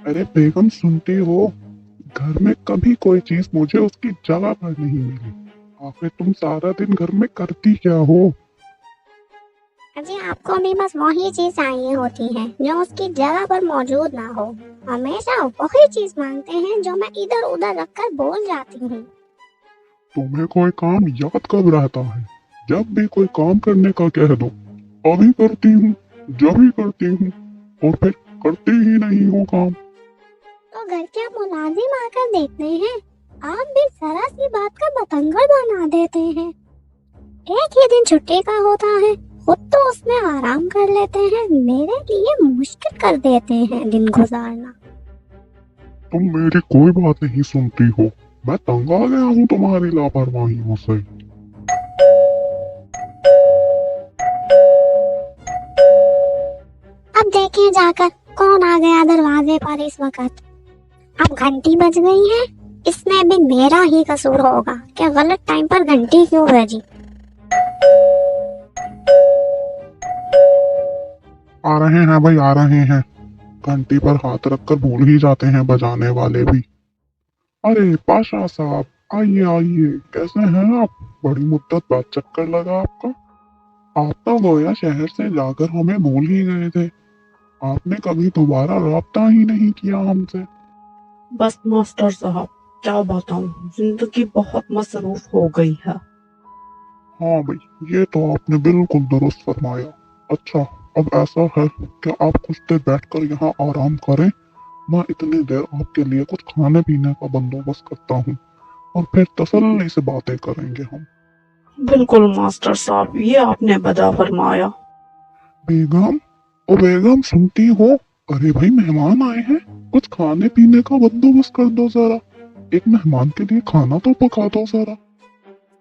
अरे बेगम सुनती हो, घर में कभी कोई चीज मुझे उसकी जगह पर नहीं मिली। आखिर तुम सारा दिन घर में करती क्या हो? अजी आपको भी बस वही चीज चाहिए होती है जो उसकी जगह पर मौजूद ना हो। हमेशा वही चीज मांगते हैं जो मैं इधर उधर रखकर भूल जाती हूँ। तुम्हें कोई काम याद कब रहता है? जब भी कोई काम करने का कह दो, अभी करती हूँ, जब भी करती हूँ, और फिर करती ही नहीं हो काम। तो घर के मुलाजिम आकर देखते हैं, आप भी जरा सी बात का बतंगड़ बना देते हैं। एक ही दिन छुट्टी का होता है, खुद तो उसमें आराम कर लेते हैं, मेरे लिए मुश्किल कर देते हैं दिन गुजारना। तुम मेरी कोई बात नहीं सुनती हो। मैं तंग आ गया हूँ तुम्हारी लापरवाहियों से। अब देखें जाकर कौन आ गया दरवाजे पर इस वक्त। अब घंटी बज गई है, इसमें भी मेरा ही कसूर होगा कि गलत टाइम पर घंटी क्यों बजी। आ रहे हैं भाई, आ रहे हैं। घंटी पर हाथ रखकर भूल ही जाते हैं बजाने वाले भी। अरे पाशा साहब, आइए आइए, कैसे हैं आप? बड़ी मुद्दत बाद चक्कर लगा आपका। आप तो गोया शहर से जाकर हमें भूल ही गए थे। आपने कभी दोबारा राब्ता ही नहीं किया हमसे। बस मास्टर साहब, क्या बताऊं, जिंदगी बहुत मसरूफ हो गई है। हाँ भाई, ये तो आपने बिल्कुल दुरुस्त फरमाया। अच्छा, अब ऐसा है कि आप कुछ देर बैठकर यहाँ आराम करें। मैं इतनी देर आपके लिए कुछ खाने पीने का बंदोबस्त करता हूँ, और फिर तसल्ली से बातें करेंगे हम। बिल्कुल मास्टर साहब, ये आपने बदा फरमाया। बेगम, ओ बेगम सुनती हो? अरे भाई, मेहमान आए हैं, कुछ खाने पीने का बंदोबस्त कर दो जरा। एक मेहमान के लिए खाना तो पका दो जरा।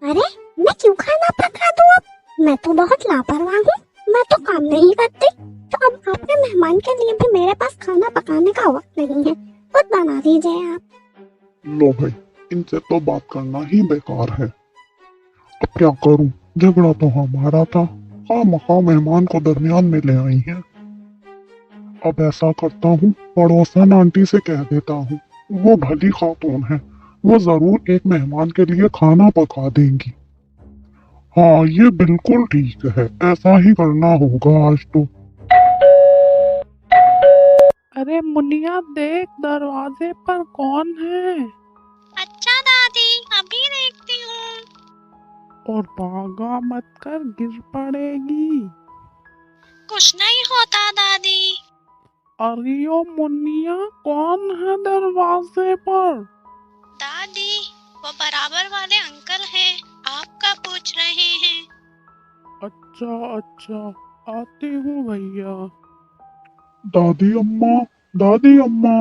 अरे मैं क्यों खाना पका दूं? अब मैं तो बहुत लापरवाह हूँ, मैं तो काम नहीं करती। तो अब आपके मेहमान के लिए भी मेरे पास खाना पकाने का वक्त नहीं है, खुद बना दीजिए आप। लो भाई, इनसे तो बात करना ही बेकार है। अब क्या करूं, झगड़ा तो हमारा था, खामखा मेहमान को दरमियान में ले आई हैं। अब ऐसा करता हूँ, पड़ोसन आंटी से कह देता हूँ, वो भली खातून है, वो जरूर एक मेहमान के लिए खाना पका देंगी। हाँ, ये बिल्कुल ठीक है, ऐसा ही करना होगा आज तो। अरे मुनिया देख, दरवाजे पर कौन है? अच्छा दादी, अभी देखती हूँ। और भागा मत कर, गिर पड़ेगी। कुछ नहीं होता दादी। अरे ओ मुनिया, कौन है दरवाजे पर? दादी, वो बराबर वाले अंकल हैं, आपका पूछ रहे हैं। अच्छा अच्छा, आती हूँ भैया। दादी अम्मा, दादी अम्मा।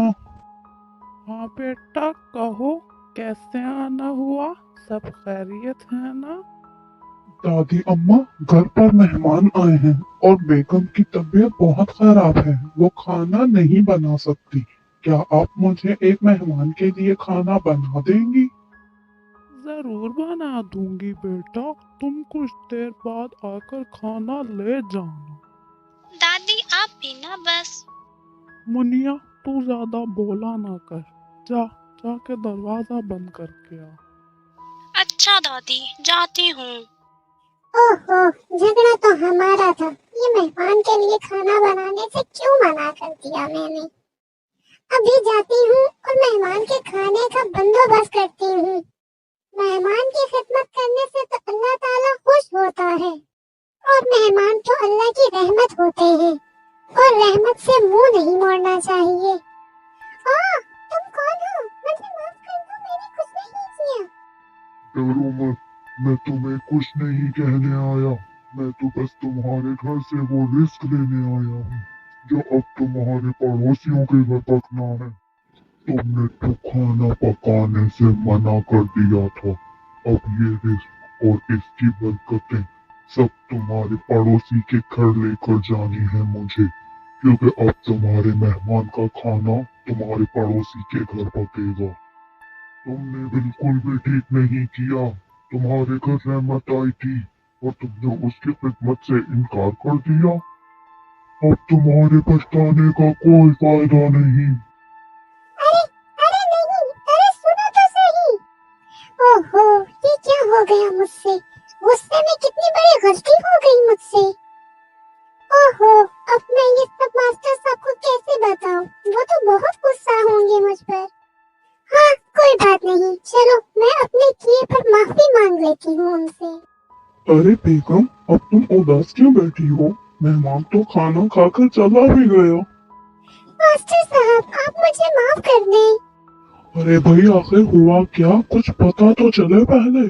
हाँ बेटा, कहो, कैसे आना हुआ? सब खैरियत है ना? दादी अम्मा, घर पर मेहमान आए हैं और बेगम की तबीयत बहुत खराब है, वो खाना नहीं बना सकती। क्या आप मुझे एक मेहमान के लिए खाना बना देंगी? जरूर बना दूंगी बेटा, तुम कुछ देर बाद आकर खाना ले जाना। दादी आप भी ना बस। मुनिया, तू ज्यादा बोला ना कर, जा जाके दरवाजा बंद करके आ। अच्छा दादी, जाती हूँ। ओहो, झगड़ा तो हमारा था, ये मेहमान के लिए खाना बनाने से क्यों मना कर दिया मैंने। अभी जाती हूँ और मेहमान के खाने का बंदोबस्त करती हूँ। मेहमान की खिदमत करने से तो अल्लाह ताला खुश होता है, और मेहमान तो अल्लाह की रहमत होते हैं, और रहमत से मुंह नहीं मोड़ना चाहिए। तुम कौन हो? मुझे माफ कर दो, मैंने कुछ नहीं किया। डरो मत, मैं तुम्हें कुछ नहीं कहने आया। मैं तो बस तुम्हारे घर से वो रिस्क लेने आया हूँ जो अब तुम्हारे पड़ोसियों के घर पकना है। तुमने तो खाना पकाने से मना कर दिया था। अब ये रिस्क और इसकी बरकतें सब तुम्हारे पड़ोसी के घर लेकर जानी है मुझे, क्योंकि अब तुम्हारे मेहमान का खाना तुम्हारे पड़ोसी के घर पकेगा। तुमने बिल्कुल भी ठीक नहीं किया। तुम्हारे घर रहमत आई थी और तुमने उसकी खिदमत से इनकार कर दिया। अब तुम्हारे पछताने का कोई फायदा नहीं। वो तो बहुत गुस्सा होंगे मुझ पर। हाँ कोई बात नहीं, चलो मैं अपने किए पर माफी मांग लेती हूँ उनसे। अरे बेगम, अब तुम उदास क्यों बैठी हो? मेहमान तो खाना खाकर चला भी गया। मास्टर साहब आप मुझे माफ कर दें। अरे भाई, आखिर हुआ क्या? कुछ पता तो चले पहले।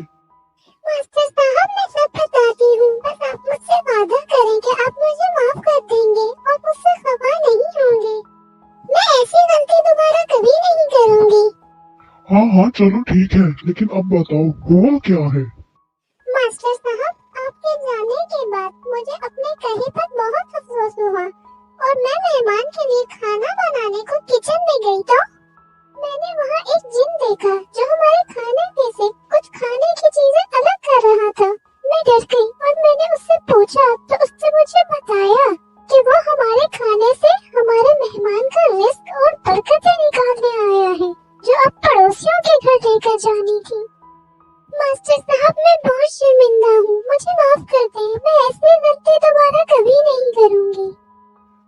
मास्टर साहब मैं सब बताती हूँ, बस आप मुझसे वादा करें कि आप मुझे माफ कर देंगे और मुझसे खफा नहीं होंगे। मैं ऐसी गलती दोबारा कभी नहीं करूँगी। हाँ हाँ चलो ठीक है, लेकिन अब बताओ हुआ क्या है? मास्टर साहब आपके जाने के बाद मुझे अपने कहे पर बहुत अफसोस हुआ और मैं मेहमान के लिए खाना बनाने को किचन में गई तो मैंने वहाँ एक जिन देखा जो हमारे खाने में से कुछ खाने की चीजें अलग कर रहा था। मैं डर गई और मैंने उससे पूछा तो उसने मुझे बताया कि वो हमारे खाने से हमारे मेहमान का रिस्क और बरकतें निकालने आया है जो अब पड़ोसियों के घर लेकर जानी थी। मास्टर साहब मैं बहुत शर्मिंदा हूँ, मुझे माफ कर दें, मैं ऐसी गलती दोबारा कभी नहीं करूँगी।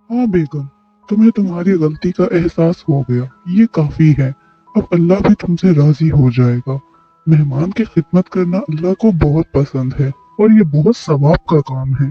हाँ बेगम, तुम्हें तुम्हारी गलती का एहसास हो गया, ये काफी है। अब अल्लाह भी तुमसे राजी हो जाएगा। मेहमान की खिदमत करना अल्लाह को बहुत पसंद है और ये बहुत सवाब का काम है।